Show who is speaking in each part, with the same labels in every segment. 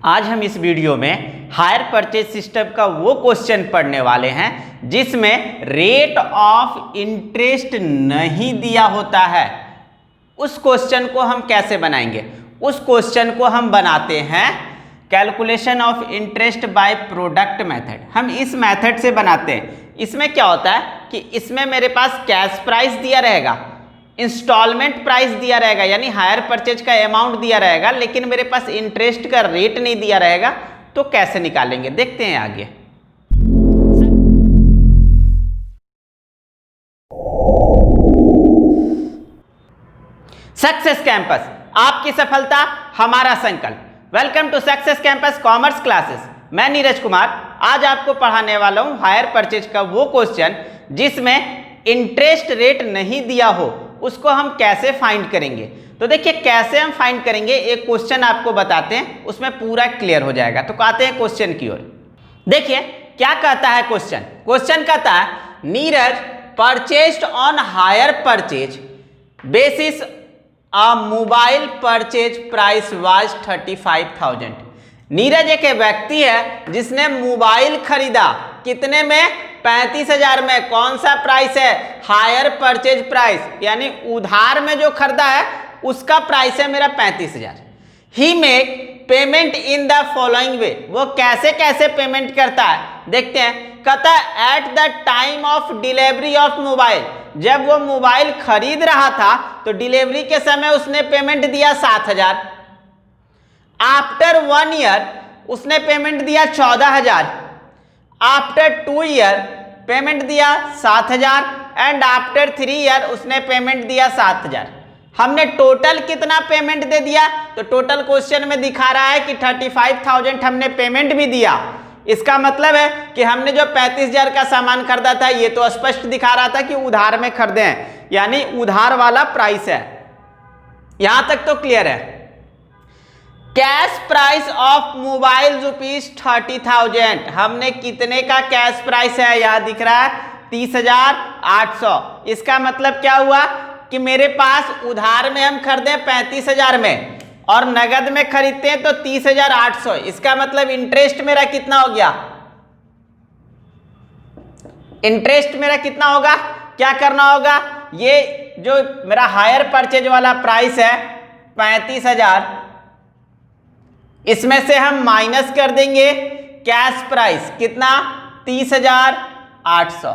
Speaker 1: आज हम इस वीडियो में हायर परचेज सिस्टम का वो क्वेश्चन पढ़ने वाले हैं जिसमें रेट ऑफ इंटरेस्ट नहीं दिया होता है। उस क्वेश्चन को हम कैसे बनाएंगे? उस क्वेश्चन को हम बनाते हैं calculation of interest by product method. हम इस मेथड से बनाते हैं। इसमें क्या होता है कि इसमें मेरे पास कैश प्राइस दिया रहेगा, इंस्टॉलमेंट प्राइस दिया रहेगा, यानी हायर परचेज का अमाउंट दिया रहेगा, लेकिन मेरे पास इंटरेस्ट का रेट नहीं दिया रहेगा। तो कैसे निकालेंगे देखते हैं आगे। सक्सेस कैंपस, आपकी सफलता हमारा संकल्प। Welcome to success campus commerce classes. मैं नीरज कुमार आज आपको पढ़ाने वाला हूं हायर परचेज का वो क्वेश्चन जिसमें इंटरेस्ट रेट नहीं दिया हो, उसको हम कैसे फाइंड करेंगे। तो देखिए कैसे हम फाइंड करेंगे, एक क्वेश्चन आपको बताते हैं, उसमें पूरा क्लियर हो जाएगा। तो कहते हैं क्वेश्चन की ओर। देखिए क्या कहता है क्वेश्चन। क्वेश्चन कहता है Neeraj purchased on hire purchase basis a mobile purchase price was 35,000। Neeraj एक व्यक्ति है जिसने मोबाइल खरीदा, कितने में? 35,000 में। कौन सा प्राइस है? हायर परचेज प्राइस, यानी उधार में जो खरीदा है उसका प्राइस है मेरा 35,000। He make payment in the following way. वो कैसे कैसे पेमेंट करता है देखते हैं। कहता है at the time of delivery of mobile, जब वो मोबाइल खरीद रहा था तो डिलीवरी के समय उसने पेमेंट दिया 7,000। आफ्टर 1 ईयर उसने पेमेंट दिया 14,000। आफ्टर 2 ईयर पेमेंट दिया 7,000 एंड आफ्टर 3 ईयर उसने पेमेंट दिया 7,000। हमने टोटल कितना पेमेंट दे दिया? तो टोटल क्वेश्चन में दिखा रहा है कि 35,000 हमने पेमेंट भी दिया। इसका मतलब है कि हमने जो 35,000 का सामान खरीदा था ये तो स्पष्ट दिखा रहा था कि उधार में खरीदे हैं, यानी उधार वाला प्राइस है। यहां तक तो क्लियर है। Cash price of mobile ₹30,000। हमने कितने का कैश प्राइस है? यहां दिख रहा है 30,800। इसका मतलब क्या हुआ कि मेरे पास उधार में हम खरीदे 35,000 में और नगद में खरीदते हैं तो 30,800। इसका मतलब इंटरेस्ट मेरा कितना हो गया? इंटरेस्ट मेरा कितना होगा? क्या करना होगा? ये जो मेरा हायर परचेज वाला प्राइस है 35,000, इसमें से हम माइनस कर देंगे कैश प्राइस कितना? 30,800।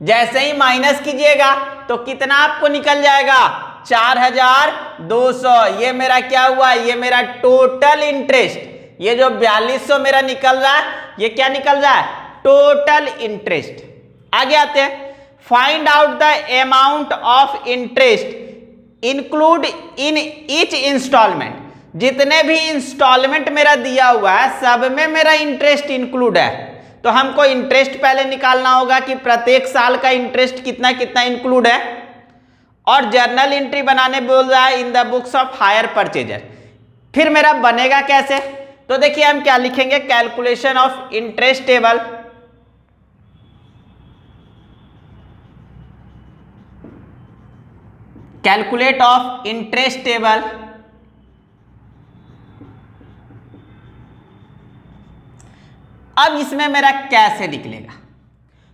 Speaker 1: जैसे ही माइनस कीजिएगा तो कितना आपको निकल जाएगा? 4,200। ये मेरा क्या हुआ? ये मेरा टोटल इंटरेस्ट। ये जो 4,200 मेरा निकल रहा है ये क्या निकल रहा है? Total interest. आगे आते हैं। Find out the amount of interest include in each instalment. जितने भी इंस्टॉलमेंट मेरा दिया हुआ है सब में मेरा इंटरेस्ट इंक्लूड है। तो हमको इंटरेस्ट पहले निकालना होगा कि प्रत्येक साल का इंटरेस्ट कितना कितना इंक्लूड है, और जर्नल एंट्री बनाने बोल रहा है in the books of hire purchaser. फिर मेरा बनेगा कैसे? तो देखिए हम क्या लिखेंगे, calculation of interest table. Calculate of interest table. अब इसमें मेरा कैसे निकलेगा?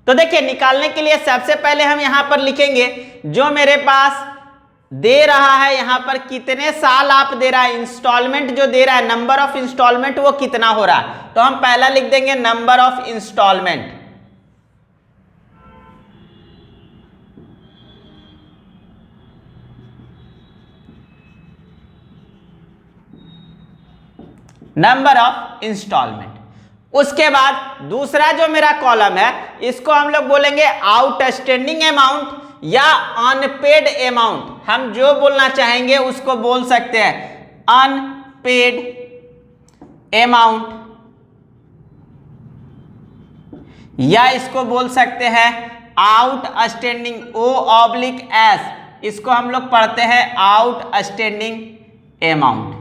Speaker 1: तो देखिए निकालने के लिए सबसे पहले हम यहां पर लिखेंगे जो मेरे पास दे रहा है, यहां पर कितने साल आप दे रहा है, इंस्टॉलमेंट जो दे रहा है, नंबर ऑफ इंस्टॉलमेंट वो कितना हो रहा है। तो हम पहला लिख देंगे number of instalment. Number of instalment. उसके बाद दूसरा जो मेरा कॉलम है इसको हम लोग बोलेंगे आउटस्टैंडिंग अमाउंट या अनपेड अमाउंट। हम जो बोलना चाहेंगे उसको बोल सकते हैं अनपेड अमाउंट, या इसको बोल सकते हैं आउटस्टैंडिंग O/S। इसको हम लोग पढ़ते हैं आउटस्टैंडिंग अमाउंट।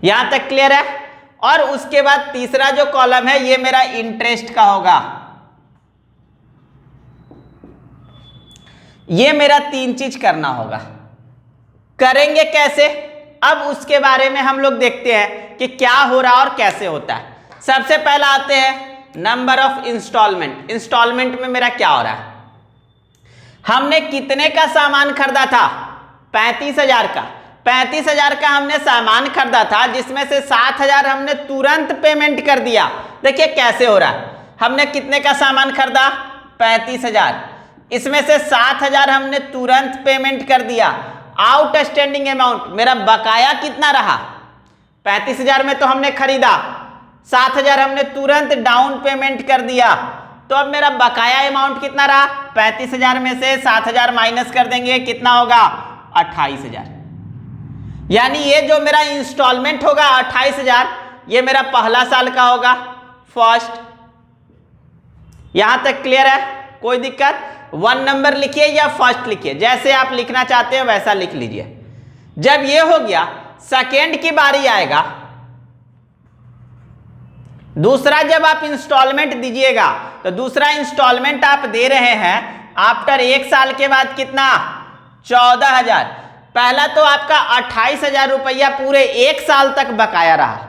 Speaker 1: यहां तक क्लियर है। और उसके बाद तीसरा जो कॉलम है ये मेरा इंटरेस्ट का होगा। ये मेरा 3 चीज करना होगा। करेंगे कैसे? अब उसके बारे में हम लोग देखते हैं कि क्या हो रहा है और कैसे होता है। सबसे पहला आते हैं नंबर ऑफ इंस्टॉलमेंट। इंस्टॉलमेंट में मेरा क्या हो रहा है, हमने कितने का सामान खरीदा था, 35,000 का। 35,000 का हमने सामान खरीदा था, जिसमें से 7,000 हमने तुरंत पेमेंट कर दिया। देखिए कैसे हो रहा है, हमने कितने का सामान खरीदा, 35,000, इसमें से 7,000 हमने तुरंत पेमेंट कर दिया। आउटस्टैंडिंग अमाउंट मेरा बकाया कितना रहा, 35,000 में तो हमने खरीदा, 7,000 हमने तुरंत डाउन पेमेंट कर दिया, तो अब मेरा बकाया अमाउंट कितना रहा, 35,000 में से 7,000 माइनस कर देंगे, कितना होगा, 28,000। यानी ये जो मेरा इंस्टॉलमेंट होगा 28,000, ये मेरा पहला साल का होगा, फर्स्ट। यहां तक क्लियर है, कोई दिक्कत। 1 नंबर लिखिए या फर्स्ट लिखिए, जैसे आप लिखना चाहते हैं वैसा लिख लीजिए। जब ये हो गया, सेकेंड की बारी आएगा। दूसरा जब आप इंस्टॉलमेंट दीजिएगा तो दूसरा इंस्टॉलमेंट आप दे रहे हैं आफ्टर 1 साल के बाद कितना, 14,000। पहला तो आपका 28,000 रुपया पूरे 1 साल तक बकाया रहा।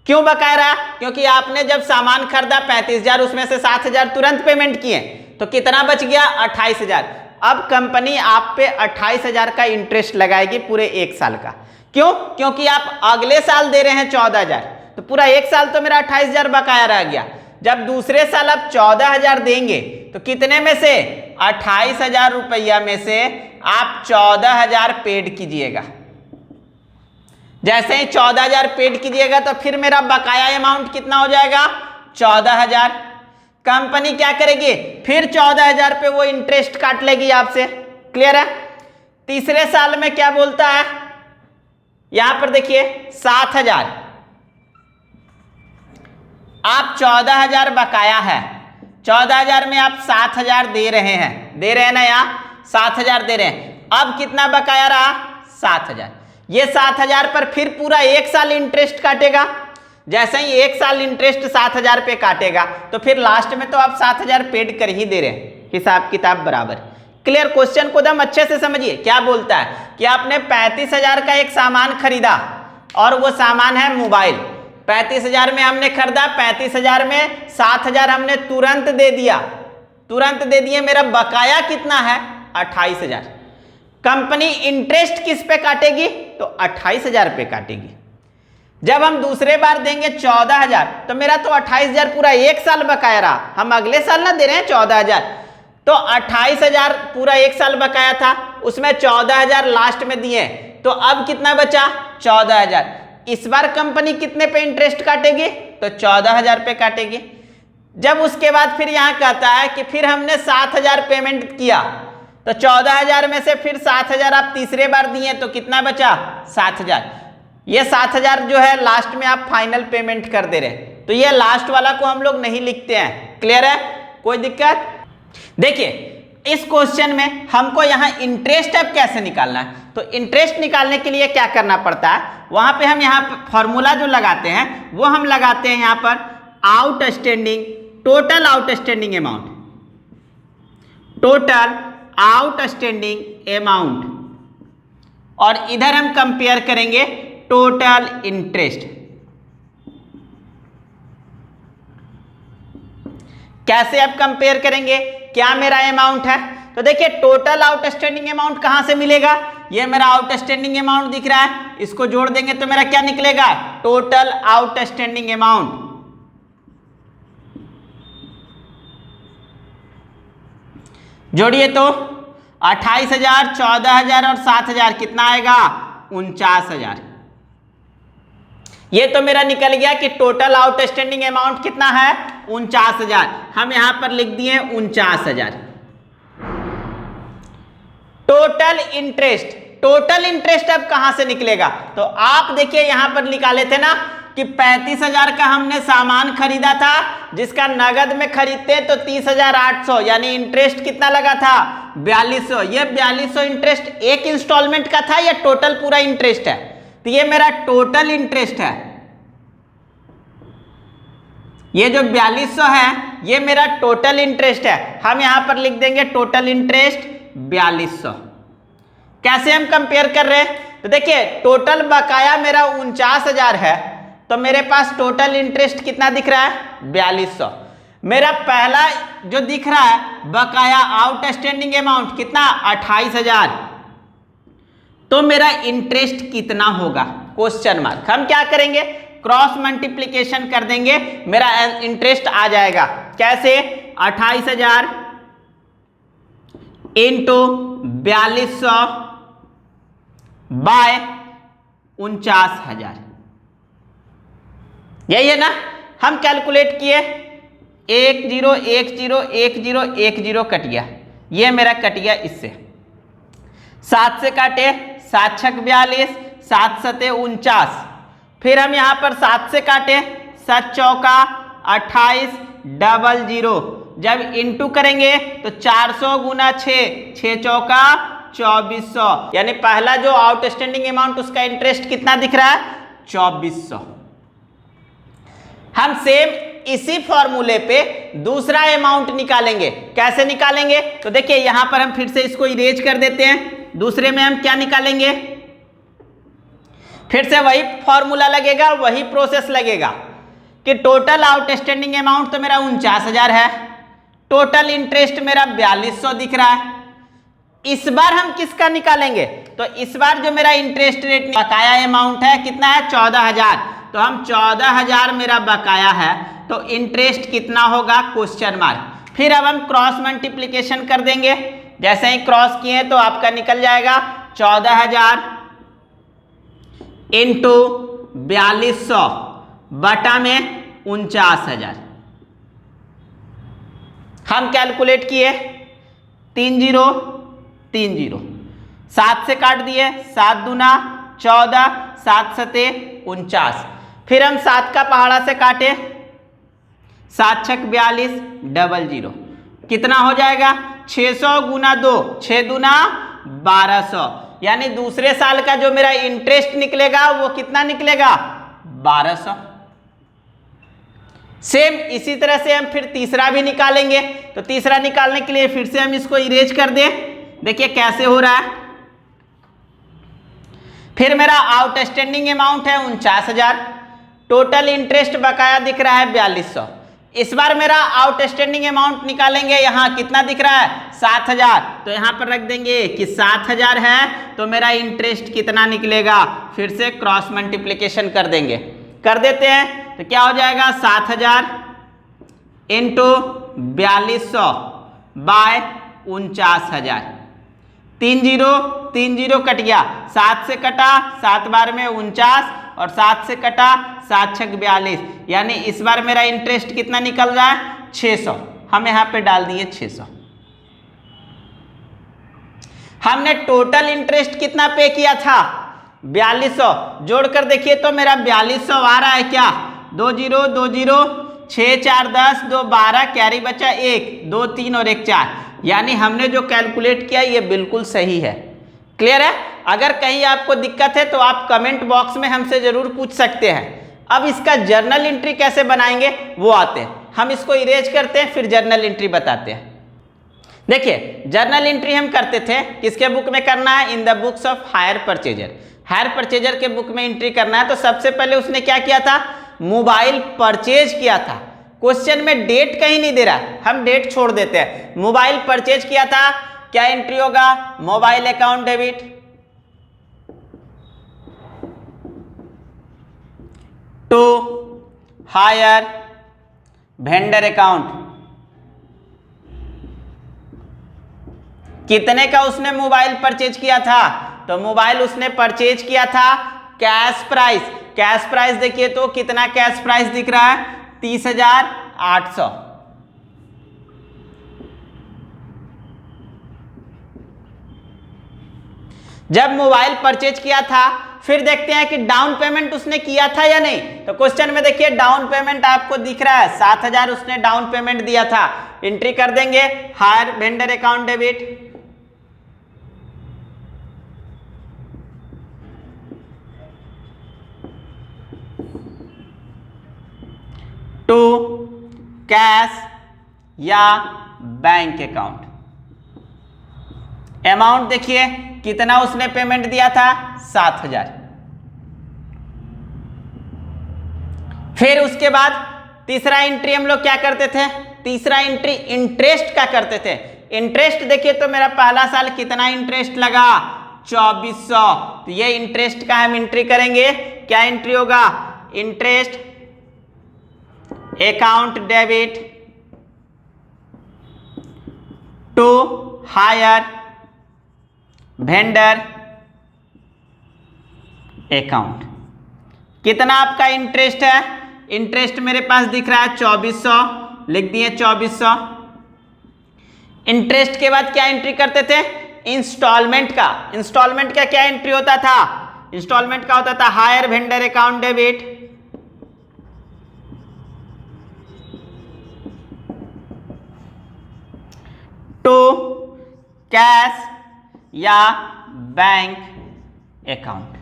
Speaker 1: क्यों बकाया रहा, क्योंकि आपने जब सामान खरीदा 35,000, उसमें से 7,000 तुरंत पेमेंट किए, तो कितना बच गया, 28,000। अब कंपनी आप पे 28,000 का इंटरेस्ट लगाएगी पूरे 1 साल का। क्यों, क्योंकि आप अगले साल दे रहे हैं 14,000, तो पूरा 1 साल तो मेरा 28,000 बकाया रह गया। जब दूसरे साल आप 14,000 देंगे तो कितने में से, 28,000 रुपया में से आप 14,000 पेड कीजिएगा। जैसे ही 14,000 पेड कीजिएगा तो फिर मेरा बकाया अमाउंट कितना हो जाएगा, 14,000। कंपनी क्या करेगी, फिर 14,000 पे वो इंटरेस्ट काट लेगी आपसे। क्लियर है। तीसरे साल में क्या बोलता है, यहां पर देखिए 7,000, आप 14,000 बकाया है, 14,000 में आप 7,000 दे रहे हैं ना, यहाँ 7,000 दे रहे हैं। अब कितना बकाया रहा, 7,000। ये 7,000 पर फिर पूरा 1 साल इंटरेस्ट काटेगा। जैसे ही 1 साल इंटरेस्ट 7,000 पे काटेगा तो फिर लास्ट में तो आप 7,000 पेड कर ही दे रहे हैं, हिसाब किताब बराबर। क्लियर। क्वेश्चन को एकदम अच्छे से समझिए। क्या बोलता है कि आपने 35,000 का एक सामान खरीदा और वो सामान है मोबाइल। 35,000 में हमने खरीदा, 35,000 में 7,000 हमने तुरंत दे दिया, तुरंत दे दिए। मेरा बकाया कितना है, 28,000। कंपनी इंटरेस्ट किस पे काटेगी, तो 28,000 पे काटेगी। जब हम दूसरे बार देंगे 14,000 तो मेरा तो 28,000 पूरा 1 साल बकाया रहा। हम अगले साल ना दे रहे हैं 14,000, तो 28,000 पूरा 1 साल बकाया था, उसमें 14,000 लास्ट में दिए, तो अब कितना बचा, 14,000। इस बार कंपनी कितने पे इंटरेस्ट काटेगी, तो 14,000 पे काटेगी। जब उसके बाद फिर यहाँ कहता है कि फिर हमने 7,000 पेमेंट किया, तो 14,000 में से फिर 7,000 आप तीसरे बार दिए, तो कितना बचा, 7,000। ये 7,000 जो है लास्ट में आप फाइनल पेमेंट कर दे रहे हैं, तो ये लास्ट वाला को हम लोग नहीं लिखते हैं। क्लियर है, कोई दिक्कत। देखिए इस क्वेश्चन में हमको यहाँ इंटरेस्ट अब कैसे निकालना है, तो इंटरेस्ट निकालने के लिए क्या करना पड़ता है, वहां पे हम यहाँ फॉर्मूला जो लगाते हैं वो हम लगाते हैं यहाँ पर outstanding, total outstanding amount, total outstanding amount, और इधर हम कंपेयर करेंगे टोटल इंटरेस्ट। कैसे आप कंपेयर करेंगे, क्या मेरा अमाउंट है, तो देखिए टोटल आउटस्टैंडिंग अमाउंट कहां से मिलेगा, ये मेरा आउटस्टैंडिंग अमाउंट दिख रहा है, इसको जोड़ देंगे तो मेरा क्या निकलेगा, टोटल आउटस्टैंडिंग अमाउंट। जोड़िए तो 28,000, 14,000 और 7,000 कितना आएगा, 49,000। ये तो मेरा निकल गया कि टोटल आउटस्टैंडिंग अमाउंट कितना है, 49,000। हम यहां पर लिख दिए 49,000। टोटल इंटरेस्ट, टोटल इंटरेस्ट अब कहां से निकलेगा, तो आप देखिए यहां पर निकाले थे ना कि 35,000 का हमने सामान खरीदा था, जिसका नगद में खरीदते तो 30,800, यानी इंटरेस्ट कितना लगा था, 4200। ये 4200 इंटरेस्ट एक इंस्टॉलमेंट का था या टोटल पूरा इंटरेस्ट है, तो ये मेरा टोटल इंटरेस्ट है। ये जो 4200 है ये मेरा टोटल इंटरेस्ट है। हम यहां पर लिख देंगे टोटल इंटरेस्ट 4200। कैसे हम कंपेयर कर रहे हैं, तो देखिए टोटल बकाया मेरा 49,000 है, तो मेरे पास टोटल इंटरेस्ट कितना दिख रहा है 4200। मेरा पहला जो दिख रहा है बकाया आउटस्टैंडिंग अमाउंट कितना 28,000, तो मेरा इंटरेस्ट कितना होगा क्वेश्चन मार्क। हम क्या करेंगे क्रॉस मल्टीप्लिकेशन कर देंगे, मेरा इंटरेस्ट आ जाएगा कैसे 28,000 इंटू 4200 बाय 49,000, यही है ना। हम कैलकुलेट किए 1 0 1 0 1 0 1 0 कट गया, ये मेरा कट गया इससे 7 से काटे 7 छक 42 7 सते 49, फिर हम यहां पर 7 से काटे 7 चौका 28 00, जब इंटू करेंगे तो 400 गुना 6 6 चौका 2400, यानी पहला जो आउटस्टैंडिंग अमाउंट उसका इंटरेस्ट कितना दिख रहा है 2400। हम सेम इसी फॉर्मूले पे दूसरा अमाउंट निकालेंगे, कैसे निकालेंगे तो देखिए यहां पर हम फिर से इसको इरेज कर देते हैं। दूसरे में हम क्या निकालेंगे, फिर से वही फॉर्मूला लगेगा, वही प्रोसेस लगेगा कि टोटल आउटस्टैंडिंग अमाउंट तो मेरा 49,000 है, टोटल इंटरेस्ट मेरा 4200 दिख रहा है। इस बार हम किसका निकालेंगे, तो इस बार जो मेरा इंटरेस्ट रेट बकाया अमाउंट है कितना है 14,000, तो हम 14,000 मेरा बकाया है, तो इंटरेस्ट कितना होगा क्वेश्चन मार्क। फिर अब हम क्रॉस मल्टीप्लिकेशन कर देंगे, जैसे ही क्रॉस किए तो आपका निकल जाएगा 14,000 इंटू 4200 बटा में 49,000। हम कैलकुलेट किए 3 0 3 0, 7 से काट दिए 7 दूना 14 7 सते 49, फिर हम 7 का पहाड़ा से काटे 7 छक 42 00, कितना हो जाएगा 600 गुना 2 6 दूना 1200, यानी दूसरे साल का जो मेरा इंटरेस्ट निकलेगा वो कितना निकलेगा 1200। सेम इसी तरह से हम फिर तीसरा भी निकालेंगे, तो तीसरा निकालने के लिए फिर से हम इसको इरेज कर दें, देखिए कैसे हो रहा है। फिर मेरा आउटस्टैंडिंग अमाउंट है 49,000, टोटल इंटरेस्ट बकाया दिख रहा है 4200। इस बार मेरा आउटस्टैंडिंग अमाउंट निकालेंगे, यहाँ कितना दिख रहा है 7,000, तो यहाँ पर रख देंगे कि 7,000 है, तो मेरा इंटरेस्ट कितना निकलेगा, फिर से क्रॉस मल्टीप्लिकेशन कर देंगे, कर देते हैं तो क्या हो जाएगा 7,000 इंटू 4200 बाय 49,000, 3 0 कट गया, 7 से कटा 7 बार में 49 और 7 से कटा 7 छक 42, यानी इस बार मेरा इंटरेस्ट कितना निकल रहा है 600, हम यहां पे डाल दिए 600। हमने टोटल इंटरेस्ट कितना पे किया था 4200, जोड़कर देखिए तो मेरा 4200 आ रहा है क्या, 2 0 2 0 6 4 10 2 12, कैरी बचा 1 2 3 और 1 4, यानी हमने जो कैलकुलेट किया ये बिल्कुल सही है। क्लियर है। अगर कहीं आपको दिक्कत है तो आप कमेंट बॉक्स में हमसे जरूर पूछ सकते हैं। अब इसका जर्नल एंट्री कैसे बनाएंगे वो आते हैं, हम इसको इरेज करते हैं फिर जर्नल एंट्री बताते हैं। देखिए जर्नल एंट्री हम करते थे किसके बुक में करना है, in the books of hire purchaser. Hire purchaser के बुक में एंट्री करना है, तो सबसे पहले उसने क्या किया था, मोबाइल परचेज किया था। क्वेश्चन में डेट कहीं नहीं दे रहा, हम डेट छोड़ देते हैं। मोबाइल परचेज किया था, क्या एंट्री होगा, mobile account debit to hire vendor account. कितने का उसने मोबाइल परचेज किया था, तो मोबाइल उसने परचेज किया था कैश प्राइस। कैश प्राइस देखिए तो कितना कैश प्राइस दिख रहा है 30,800। जब मोबाइल परचेज किया था फिर देखते हैं कि डाउन पेमेंट उसने किया था या नहीं। तो क्वेश्चन में देखिए डाउन पेमेंट आपको दिख रहा है 7,000 उसने डाउन पेमेंट दिया था। एंट्री कर देंगे hire vendor account debit to cash या बैंक अकाउंट। अमाउंट देखिए कितना उसने पेमेंट दिया था, 7,000। फिर उसके बाद तीसरा एंट्री हम लोग क्या करते थे, तीसरा एंट्री इंटरेस्ट का करते थे। इंटरेस्ट देखिए तो मेरा पहला साल कितना इंटरेस्ट लगा, 2400। तो ये इंटरेस्ट का हम एंट्री करेंगे, क्या एंट्री होगा, interest account debit to hire vendor account. कितना आपका इंटरेस्ट है, इंटरेस्ट मेरे पास दिख रहा है 2400, लिख दिए 2400। इंटरेस्ट के बाद क्या एंट्री करते थे, इंस्टॉलमेंट का। इंस्टॉलमेंट का क्या एंट्री होता था, इंस्टॉलमेंट का होता था hire vendor account debit to cash या बैंक अकाउंट।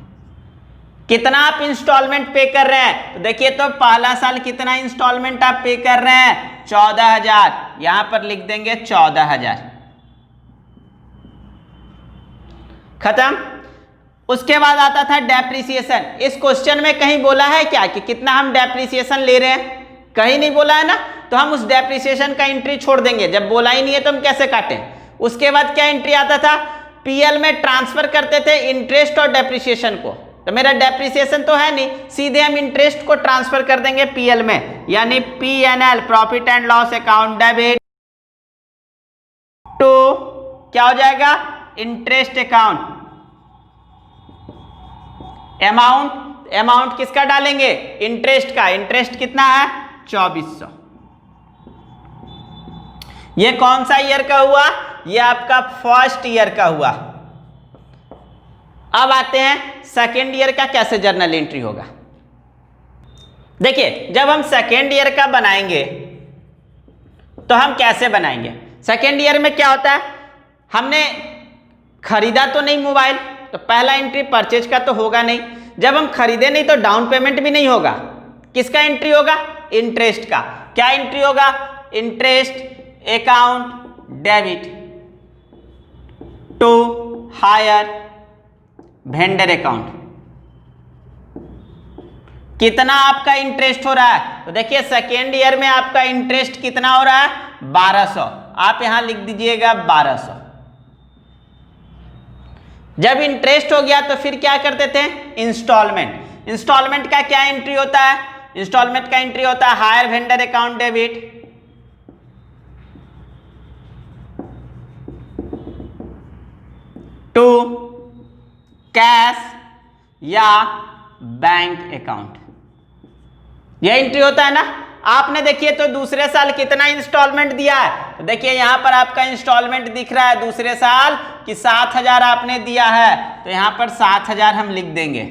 Speaker 1: कितना आप इंस्टॉलमेंट पे कर रहे हैं, तो देखिए तो पहला साल कितना इंस्टॉलमेंट आप पे कर रहे हैं, 14,000। यहां पर लिख देंगे 14,000, खत्म। उसके बाद आता था डेप्रिसिएशन। इस क्वेश्चन में कहीं बोला है क्या कि कितना हम डेप्रिसिएशन ले रहे हैं, कहीं नहीं बोला है ना, तो हम उस डेप्रिसिएशन का एंट्री छोड़ देंगे। जब बोला ही नहीं है तो हम कैसे काटें। उसके बाद क्या एंट्री आता था, पीएल में ट्रांसफर करते थे इंटरेस्ट और डेप्रिसिएशन को। तो मेरा डेप्रिसिएशन तो है नहीं, सीधे हम इंटरेस्ट को ट्रांसफर कर देंगे पीएल में, यानी PNL profit and loss account debit to क्या हो जाएगा, इंटरेस्ट अकाउंट। अमाउंट किसका डालेंगे, इंटरेस्ट का। इंटरेस्ट कितना है, 2400। ये कौन सा ईयर का हुआ, ये आपका फर्स्ट ईयर का हुआ। अब आते हैं सेकेंड ईयर का कैसे जर्नल एंट्री होगा। देखिए जब हम सेकेंड ईयर का बनाएंगे तो हम कैसे बनाएंगे। सेकेंड ईयर में क्या होता है, हमने खरीदा तो नहीं मोबाइल, तो पहला एंट्री परचेज का तो होगा नहीं। जब हम खरीदे नहीं तो डाउन पेमेंट भी नहीं होगा। किसका एंट्री होगा, इंटरेस्ट का। क्या एंट्री होगा, interest account debit to hire vendor account. कितना आपका इंटरेस्ट हो रहा है, तो देखिए सेकेंड ईयर में आपका इंटरेस्ट कितना हो रहा है, 1200। आप यहां लिख दीजिएगा 1200। जब इंटरेस्ट हो गया तो फिर क्या करते थे, इंस्टॉलमेंट। इंस्टॉलमेंट का क्या एंट्री होता है, इंस्टॉलमेंट का एंट्री होता है hire vendor account debit to cash या बैंक अकाउंट। यह एंट्री होता है ना। आपने देखिए तो दूसरे साल कितना इंस्टॉलमेंट दिया है, तो देखिए यहां पर आपका इंस्टॉलमेंट दिख रहा है दूसरे साल कि 7,000 आपने दिया है, तो यहां पर 7,000 हम लिख देंगे।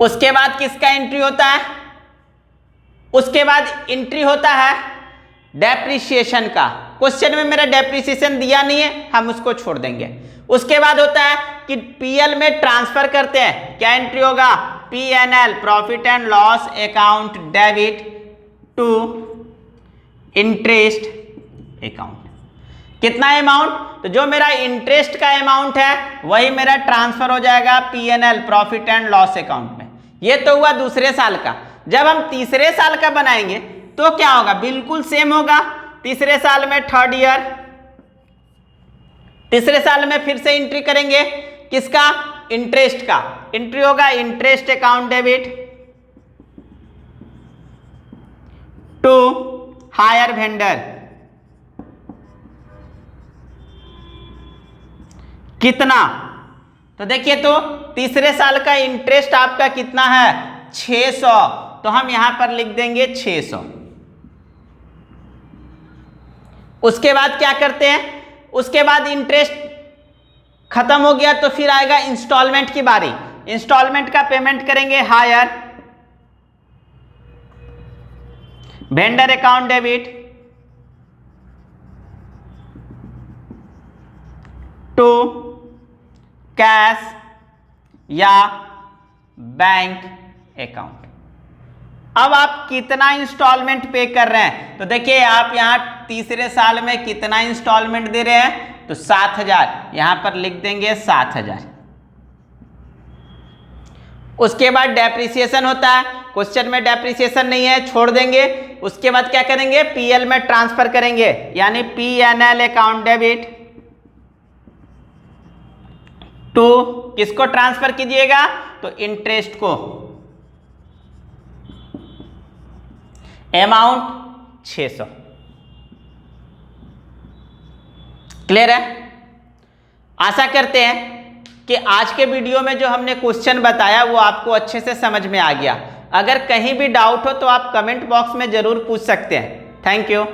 Speaker 1: उसके बाद किसका एंट्री होता है, उसके बाद एंट्री होता है डेप्रिसिएशन का। क्वेश्चन में मेरा डेप्रिसिएशन दिया नहीं है, हम उसको छोड़ देंगे। उसके बाद होता है कि पीएल में ट्रांसफर करते हैं, क्या एंट्री होगा, PNL profit and loss account debit to interest account. कितना अमाउंट, तो जो मेरा इंटरेस्ट का अमाउंट है वही मेरा ट्रांसफर हो जाएगा PNL profit and loss account में। ये तो हुआ दूसरे साल का। जब हम तीसरे साल का बनाएंगे तो क्या होगा, बिल्कुल सेम होगा। तीसरे साल में थर्ड ईयर, तीसरे साल में फिर से एंट्री करेंगे किसका, इंटरेस्ट का। एंट्री होगा interest account debit to hire vendor. कितना, तो देखिए तो तीसरे साल का इंटरेस्ट आपका कितना है, 600, तो हम यहां पर लिख देंगे 600। उसके बाद क्या करते हैं, उसके बाद इंटरेस्ट खत्म हो गया तो फिर आएगा इंस्टॉलमेंट की बारी। इंस्टॉलमेंट का पेमेंट करेंगे hire vendor account debit to cash या बैंक अकाउंट। अब आप कितना इंस्टॉलमेंट पे कर रहे हैं, तो देखिए आप यहां तीसरे साल में कितना इंस्टॉलमेंट दे रहे हैं, तो 7000 यहां पर लिख देंगे 7000। उसके बाद डेप्रिसिएशन होता है, क्वेश्चन में डेप्रिसिएशन नहीं है, छोड़ देंगे। उसके बाद क्या करेंगे, पीएल में ट्रांसफर करेंगे, यानी पीएनएल अकाउंट डेबिट टू किसको ट्रांसफर कीजिएगा, तो इंटरेस्ट को, अमाउंट 600। क्लियर है? आशा करते हैं कि आज के वीडियो में जो हमने क्वेश्चन बताया वो आपको अच्छे से समझ में आ गया। अगर कहीं भी डाउट हो तो आप कमेंट बॉक्स में जरूर पूछ सकते हैं। Thank you.